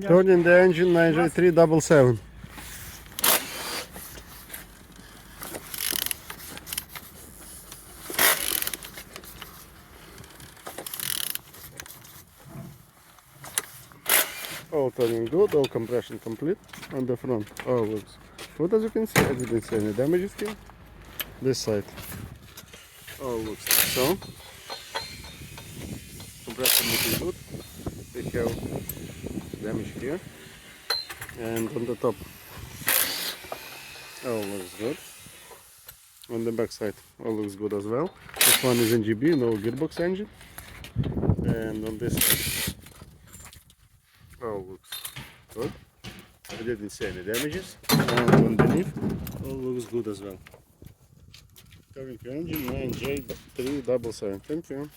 Turning the engine 9K832. All turning good, all compression complete. On the front, all looks good as you can see. I didn't see any damages here. This side, all looks like so. Compression looking good. We have damage here. And on the top, all looks good. On the back side, all looks good as well. This one is NGB, no gearbox engine. And on this side, all looks good. I didn't see any damages. And underneath, all looks good as well. K9K engine 9J377. Thank you.